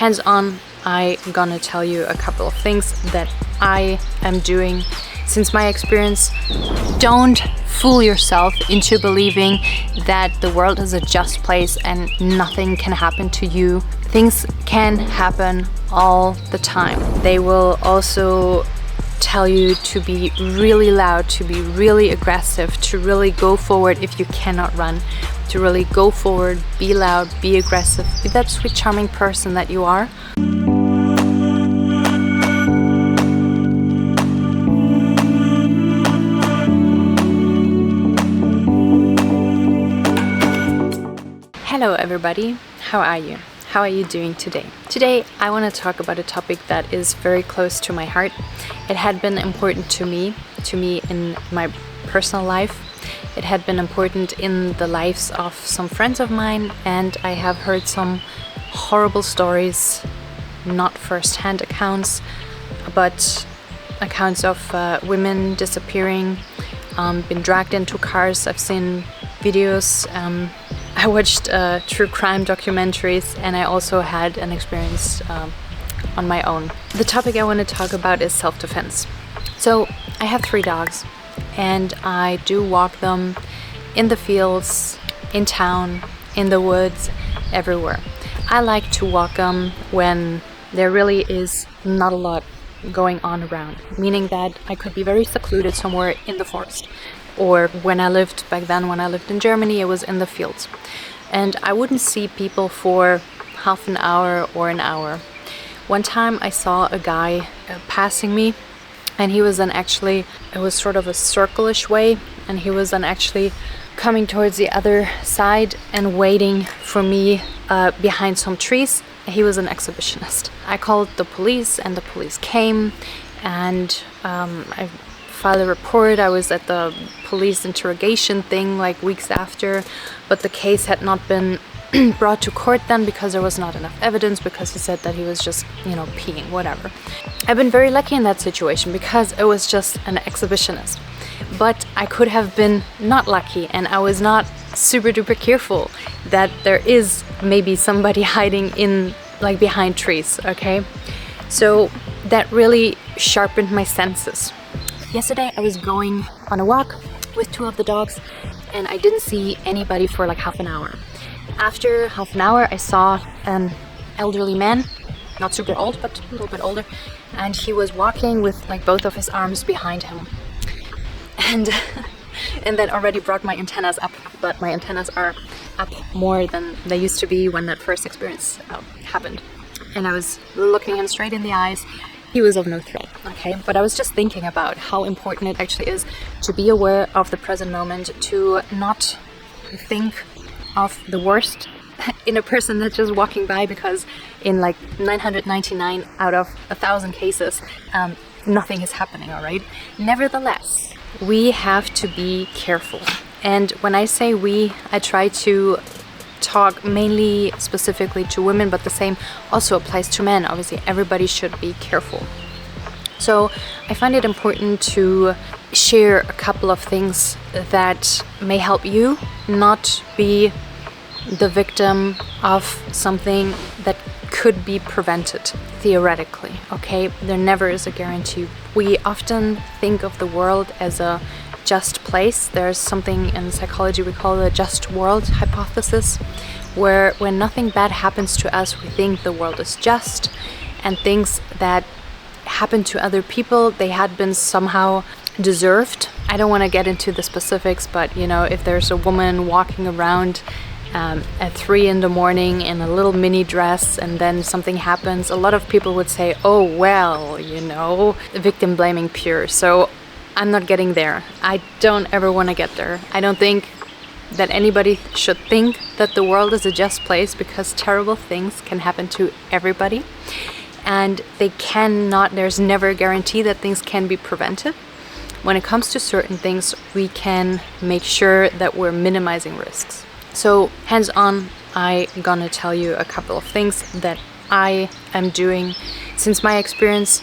hands-on, I'm gonna tell you a couple of things that I am doing since my experience. Don't fool yourself into believing that the world is a just place and nothing can happen to you. Things can happen all the time. They will also tell you to be really loud, to be really aggressive, to really go forward if you cannot run, to really go forward, be loud, be aggressive, be that sweet, charming person that you are. Hello everybody, how are you? How are you doing today? Today I want to talk about a topic that is very close to my heart. It had been important to me in my personal life. It had been important in the lives of some friends of mine, and I have heard some horrible stories, not first-hand accounts, but accounts of women disappearing, been dragged into cars. I've seen videos. I watched true crime documentaries, and I also had an experience on my own. The topic I want to talk about is self-defense. So I have 3 dogs, and I do walk them in the fields, in town, in the woods, everywhere. I like to walk them when there really is not a lot going on around, meaning that I could be very secluded somewhere in the forest. Or when I lived back then, when I lived in Germany, it was in the fields. And I wouldn't see people for half an hour or an hour. One time I saw a guy passing me, and he was then actually, it was sort of a circle-ish way, and he was then actually coming towards the other side and waiting for me behind some trees. He was an exhibitionist. I called the police, and the police came, and I filed a report. I was at the police interrogation thing like weeks after, but the case had not been brought to court then because there was not enough evidence, because he said that he was just, peeing, whatever. I've been very lucky in that situation because it was just an exhibitionist. But I could have been not lucky, and I was not super duper careful that there is maybe somebody hiding in like behind trees, okay? So that really sharpened my senses. Yesterday I was going on a walk with 2 of the dogs, and I didn't see anybody for like half an hour. After half an hour I saw an elderly man, not super old but a little bit older, and he was walking with like both of his arms behind him. And that already brought my antennas up, but my antennas are up more than they used to be when that first experience happened. And I was looking him straight in the eyes. He was of no threat, okay? But I was just thinking about how important it actually is to be aware of the present moment, to not think of the worst in a person that's just walking by, because in like 999 out of 1,000 cases, nothing is happening, all right? Nevertheless, we have to be careful. And when I say we, I try to talk mainly specifically to women, but the same also applies to men. Obviously, everybody should be careful. So I find it important to share a couple of things that may help you not be the victim of something that could be prevented theoretically, okay? There never is a guarantee. We often think of the world as a just place. There's something in psychology we call the just world hypothesis, where when nothing bad happens to us, we think the world is just, and things that happen to other people, they had been somehow deserved. I don't want to get into the specifics, but if there's a woman walking around at 3 in the morning in a little mini dress and then something happens, a lot of people would say, oh well, victim blaming pure. So I'm not getting there. I don't ever want to get there. I don't think that anybody should think that the world is a just place, because terrible things can happen to everybody, and there's never a guarantee that things can be prevented. When it comes to certain things, we can make sure that we're minimizing risks. So hands-on, I'm gonna tell you a couple of things that I am doing since my experience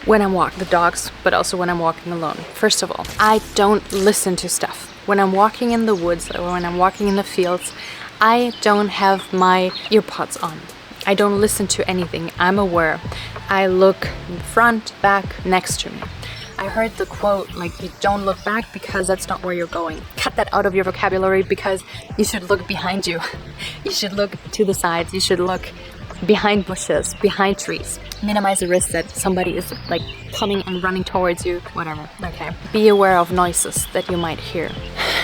when I'm walking the dogs, but also when I'm walking alone. First of all, I don't listen to stuff. When I'm walking in the woods or when I'm walking in the fields, I don't have my earpods on. I don't listen to anything. I'm aware. I look front, back, next to me. I heard the quote, like, you don't look back because that's not where you're going. Cut that out of your vocabulary, because you should look behind you. You should look to the sides. You should look behind bushes, behind trees. Minimize the risk that somebody is like coming and running towards you, whatever. Okay. Be aware of noises that you might hear.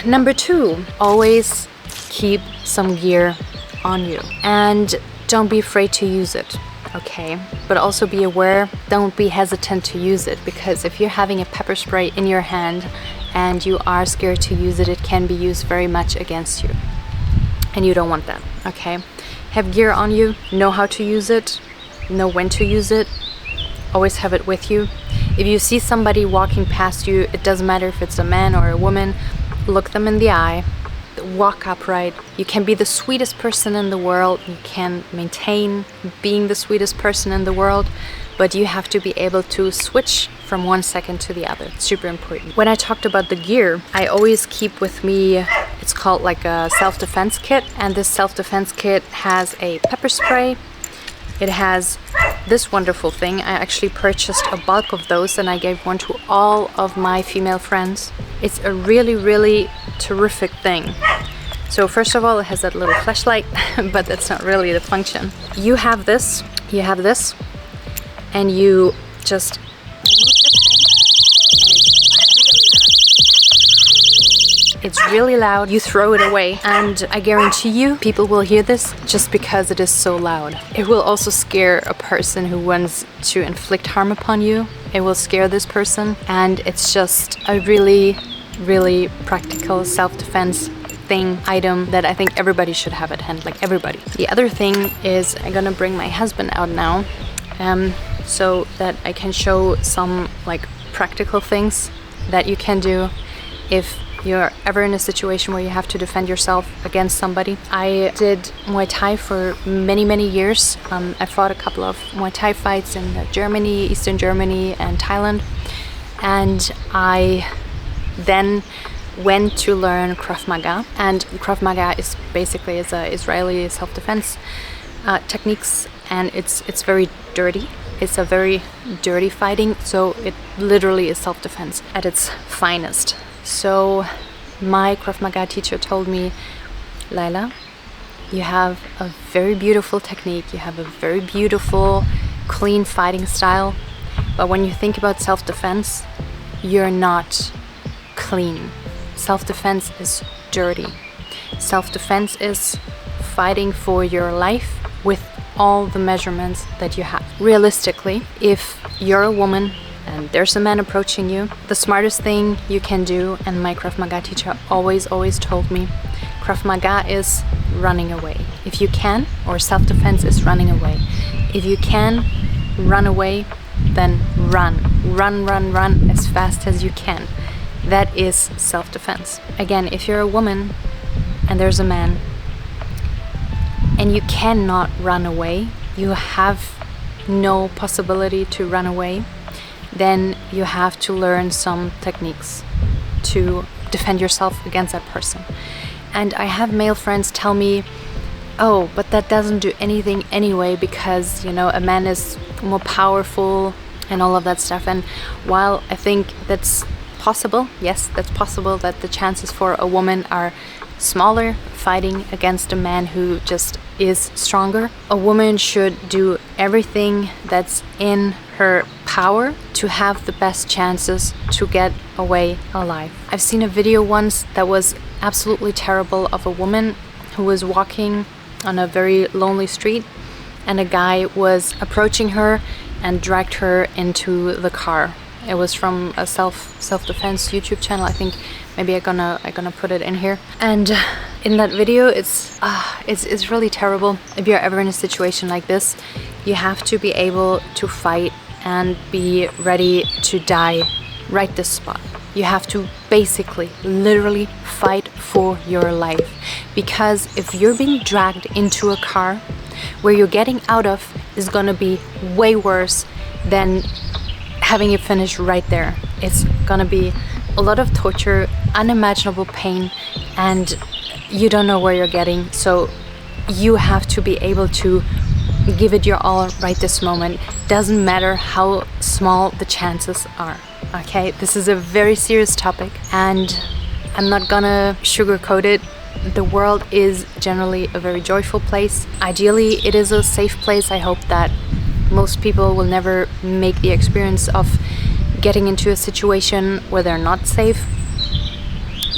Number 2, always keep some gear on you. And don't be afraid to use it. Okay, but also be aware, don't be hesitant to use it, because if you're having a pepper spray in your hand and you are scared to use it, it can be used very much against you, and you don't want that. Okay, have gear on you, know how to use it, know when to use it, always have it with you. If you see somebody walking past you, it doesn't matter if it's a man or a woman, look them in the eye, walk upright. You can be the sweetest person in the world, you can maintain being the sweetest person in the world, but you have to be able to switch from one second to the other. It's super important. When I talked about the gear, I always keep with me, it's called like a self-defense kit, and this self-defense kit has a pepper spray. It has this wonderful thing. I actually purchased a bulk of those and I gave one to all of my female friends. It's a really, really terrific thing. So first of all, it has that little flashlight, but that's not really the function. You have this, and you just it's really loud. You throw it away, and I guarantee you people will hear this just because it is so loud. It will also scare a person who wants to inflict harm upon you. It will scare this person, and it's just a really, really practical self-defense item that I think everybody should have at hand, like everybody. The other thing is I'm gonna bring my husband out now, so that I can show some like practical things that you can do if you're ever in a situation where you have to defend yourself against somebody. I did Muay Thai for many, many years. I fought a couple of Muay Thai fights in Germany, Eastern Germany and Thailand, and I then went to learn Krav Maga. And Krav Maga is basically is a Israeli self-defense techniques, and it's very dirty. It's a very dirty fighting, so it literally is self-defense at its finest. So my Krav Maga teacher told me, Laila, you have a very beautiful technique, you have a very beautiful, clean fighting style, but when you think about self-defense, you're not clean. Self-defense is dirty. Self-defense is fighting for your life with all the measurements that you have. Realistically, if you're a woman and there's a man approaching you, the smartest thing you can do, and my Krav Maga teacher always told me, Krav Maga is running away. If you can, or self-defense is running away. If you can run away, then run as fast as you can. That is self-defense. Again, if you're a woman and there's a man and you cannot run away, you have no possibility to run away, then you have to learn some techniques to defend yourself against that person. And I have male friends tell me, oh, but that doesn't do anything anyway, because, you know, a man is more powerful and all of that stuff. And while I think that's possible, yes, that's possible, that the chances for a woman are smaller fighting against a man who just is stronger, a woman should do everything that's in her power to have the best chances to get away alive. I've seen a video once that was absolutely terrible of a woman who was walking on a very lonely street, and a guy was approaching her and dragged her into the car. It was from a self-defense YouTube channel. I think maybe I'm gonna put it in here. And in that video, it's really terrible. If you're ever in a situation like this, you have to be able to fight and be ready to die right this spot. You have to basically, literally fight for your life. Because if you're being dragged into a car, where you're getting out of is gonna be way worse than having it finished right there. It's gonna be a lot of torture, unimaginable pain, and you don't know where you're getting. So you have to be able to give it your all right this moment. Doesn't matter how small the chances are. Okay, this is a very serious topic, and I'm not gonna sugarcoat it. The world is generally a very joyful place. Ideally, it is a safe place. I hope that most people will never make the experience of getting into a situation where they're not safe.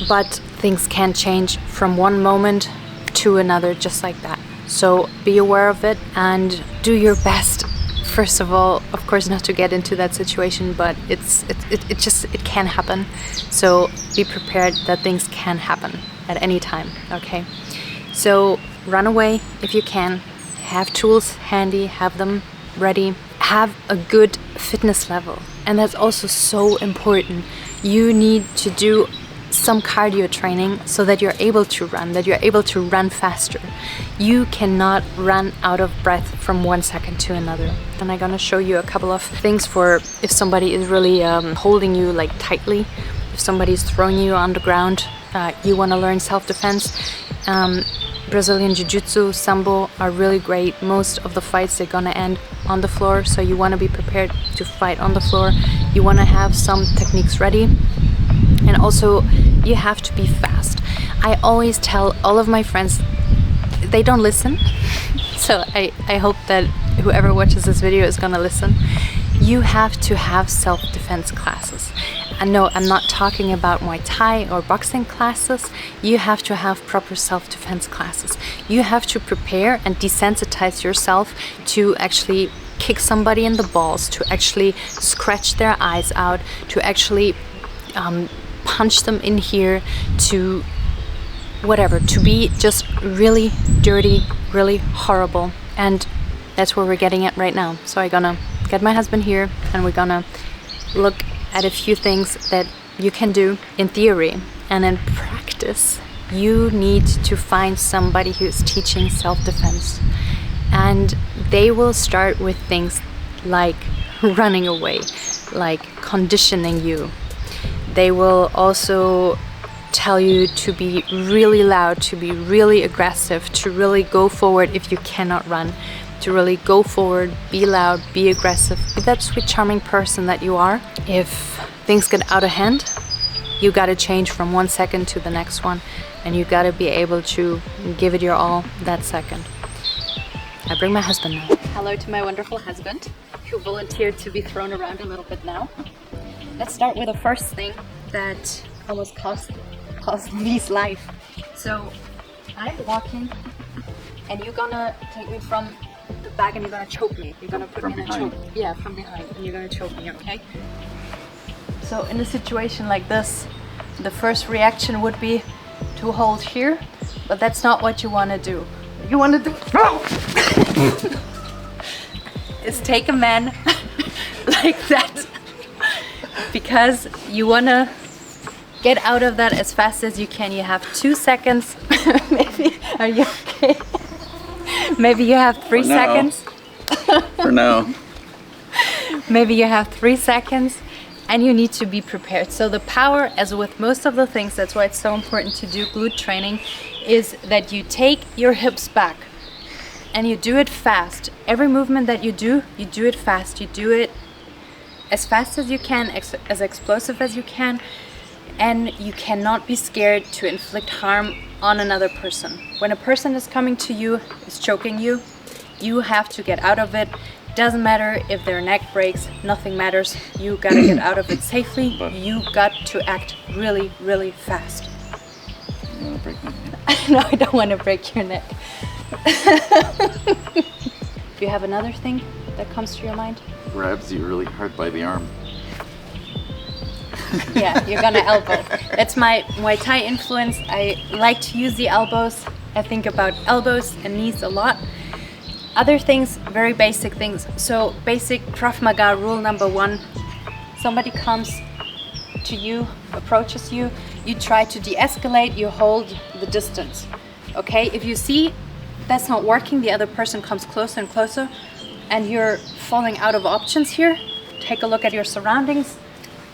But things can change from one moment to another, just like that. So be aware of it and do your best. First of all, of course, not to get into that situation, but it can happen. So be prepared that things can happen at any time. Okay, so run away if you can. Have tools handy, have them ready. Have a good fitness level, and that's also so important. You need to do some cardio training so that you're able to run faster. You cannot run out of breath from 1 second to another. And I'm gonna show you a couple of things for if somebody is really holding you like tightly, if somebody's throwing you on the ground, you want to learn self-defense. Brazilian Jiu-Jitsu, Sambo are really great. Most of the fights, they're gonna end on the floor, so you want to be prepared to fight on the floor. You want to have some techniques ready. And also, you have to be fast. I always tell all of my friends, they don't listen. So I hope that whoever watches this video is gonna listen. You have to have self-defense classes. And no, I'm not talking about Muay Thai or boxing classes. You have to have proper self-defense classes. You have to prepare and desensitize yourself to actually kick somebody in the balls, to actually scratch their eyes out, to actually punch them in here, to whatever, to be just really dirty, really horrible. And that's where we're getting at right now. So I'm gonna get my husband here and we're gonna look at a few things that you can do in theory, and in practice you need to find somebody who's teaching self-defense, and they will start with things like running away, like conditioning you. They will also tell you to be really loud, to be really aggressive, to really go forward if you cannot run, to really go forward, be loud, be aggressive, be that sweet, charming person that you are. If things get out of hand, you gotta change from 1 second to the next one, and you gotta be able to give it your all that second. I bring my husband now. Hello to my wonderful husband, who volunteered to be thrown around a little bit now. Let's start with the first thing that almost cost Lee's life. So I'm walking, and you're gonna take me from the back, and you're gonna choke me. You're gonna put me in a choke. Yeah, from behind, and you're gonna choke me, okay? So in a situation like this, the first reaction would be to hold here, but that's not what you want to do. You want to do is take a man like that, because you want to get out of that as fast as you can. You have 2 seconds. Maybe, are you okay? Maybe you have 3 seconds. For now. Maybe you have 3 seconds, and you need to be prepared. So the power, as with most of the things, that's why it's so important to do glute training, is that you take your hips back and you do it fast. Every movement that you do it fast. You do it as fast as you can, as explosive as you can, and you cannot be scared to inflict harm on another person. When a person is coming to you, is choking you, you have to get out of it. Doesn't matter if their neck breaks, nothing matters. You gotta get out of it safely. You got to act really, really fast. You wanna break my neck? No, I don't want to break your neck. Do you have another thing that comes to your mind? Grabs you really hard by the arm. Yeah, you're gonna elbow. That's my Muay Thai influence. I like to use the elbows. I think about elbows and knees a lot. Other things, very basic things. So basic Krav Maga rule number 1. Somebody comes to you, approaches you, you try to de-escalate, you hold the distance. Okay, if you see that's not working, the other person comes closer and closer, and you're falling out of options here, take a look at your surroundings.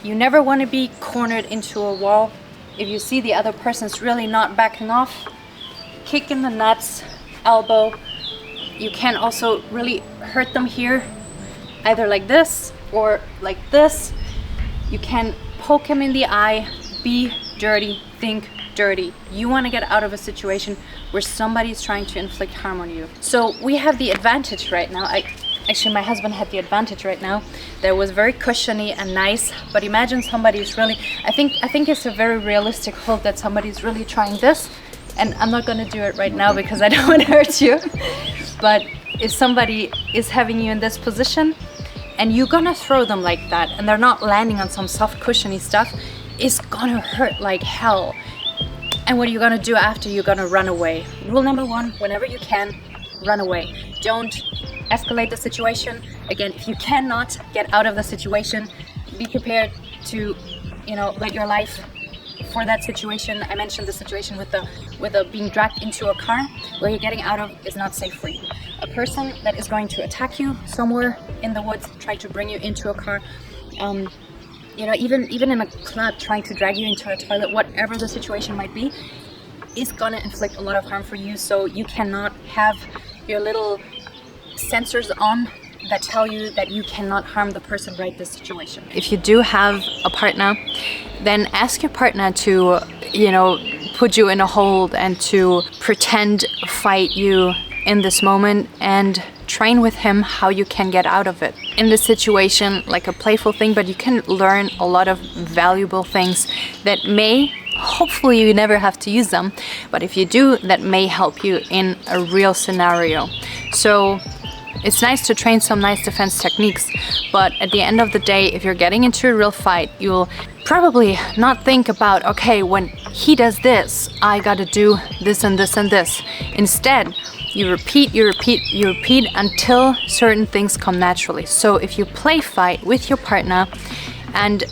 You never want to be cornered into a wall. If you see the other person's really not backing off, kick in the nuts, elbow, you can also really hurt them here, either like this or like this. You can poke him in the eye, be dirty, think dirty. You want to get out of a situation where somebody's trying to inflict harm on you. So we have the advantage right now. Actually, my husband had the advantage right now. That was very cushiony and nice, but imagine somebody's really, I think it's a very realistic hold that somebody's really trying this, and I'm not gonna do it right now because I don't want to hurt you. But if somebody is having you in this position and you're gonna throw them like that and they're not landing on some soft cushiony stuff, it's gonna hurt like hell. And what you're gonna do after, you're gonna run away. Rule number one, whenever you can, run away. Don't escalate the situation. Again, if you cannot get out of the situation, be prepared to, let your life for that situation. I mentioned the situation with the being dragged into a car. Where you're getting out of is not safe for you. A person that is going to attack you somewhere in the woods, try to bring you into a car, even in a club, trying to drag you into a toilet, whatever the situation might be, is gonna inflict a lot of harm for you. So you cannot have your little sensors on that tell you that you cannot harm the person right this situation. If you do have a partner, then ask your partner to, put you in a hold and to pretend fight you in this moment, and train with him how you can get out of it. In this situation, like a playful thing, but you can learn a lot of valuable things that hopefully you never have to use them, but if you do, that may help you in a real scenario. So it's nice to train some nice defense techniques, but at the end of the day, if you're getting into a real fight, you'll probably not think about, okay, when he does this, I gotta do this and this and this. Instead, you repeat until certain things come naturally. So if you play fight with your partner, and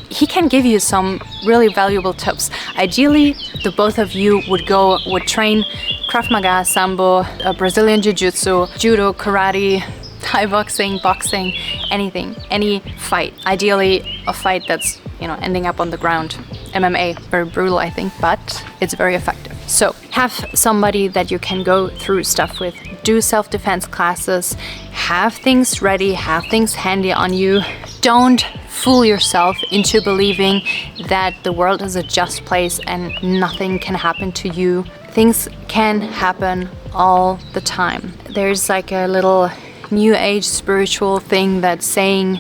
he can give you some really valuable tips. Ideally, the both of you would train Krav Maga, Sambo, Brazilian Jiu-Jitsu, Judo, Karate, Thai boxing, anything, any fight. Ideally, a fight that's, ending up on the ground. MMA, very brutal, I think, but it's very effective. So have somebody that you can go through stuff with. Do self-defense classes. Have things ready, have things handy on you. Don't fool yourself into believing that the world is a just place and nothing can happen to you. Things can happen all the time. There's like a little new age spiritual thing that's saying,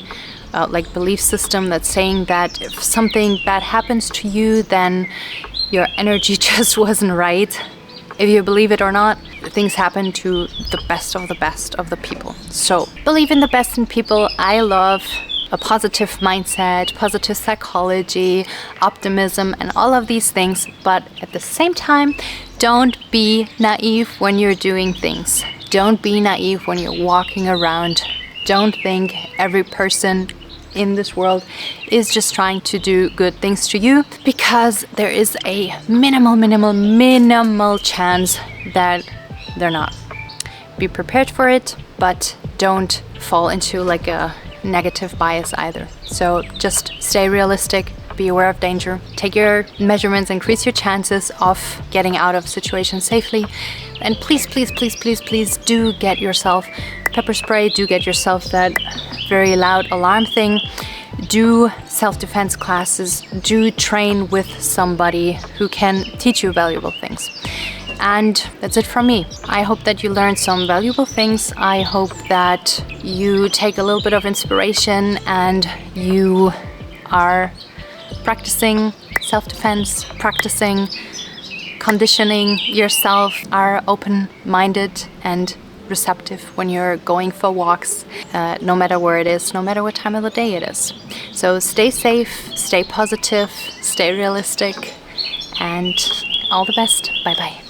like belief system that's saying that if something bad happens to you, then your energy just wasn't right. If you believe it or not, things happen to the best of the people. So believe in the best in people. I love a positive mindset, positive psychology, optimism, and all of these things. But at the same time, don't be naive when you're doing things. Don't be naive when you're walking around. Don't think every person in this world is just trying to do good things to you, because there is a minimal chance that they're not. Be prepared for it, but don't fall into like a negative bias either. So just stay realistic, be aware of danger, take your measurements, increase your chances of getting out of situations safely, and please do get yourself pepper spray, do get yourself that very loud alarm thing, do self-defense classes, do train with somebody who can teach you valuable things. And that's it from me. I hope that you learned some valuable things. I hope that you take a little bit of inspiration and you are practicing self-defense, practicing conditioning yourself, are open-minded and receptive when you're going for walks, no matter where it is, no matter what time of the day it is. So stay safe, stay positive, stay realistic, and all the best. Bye-bye.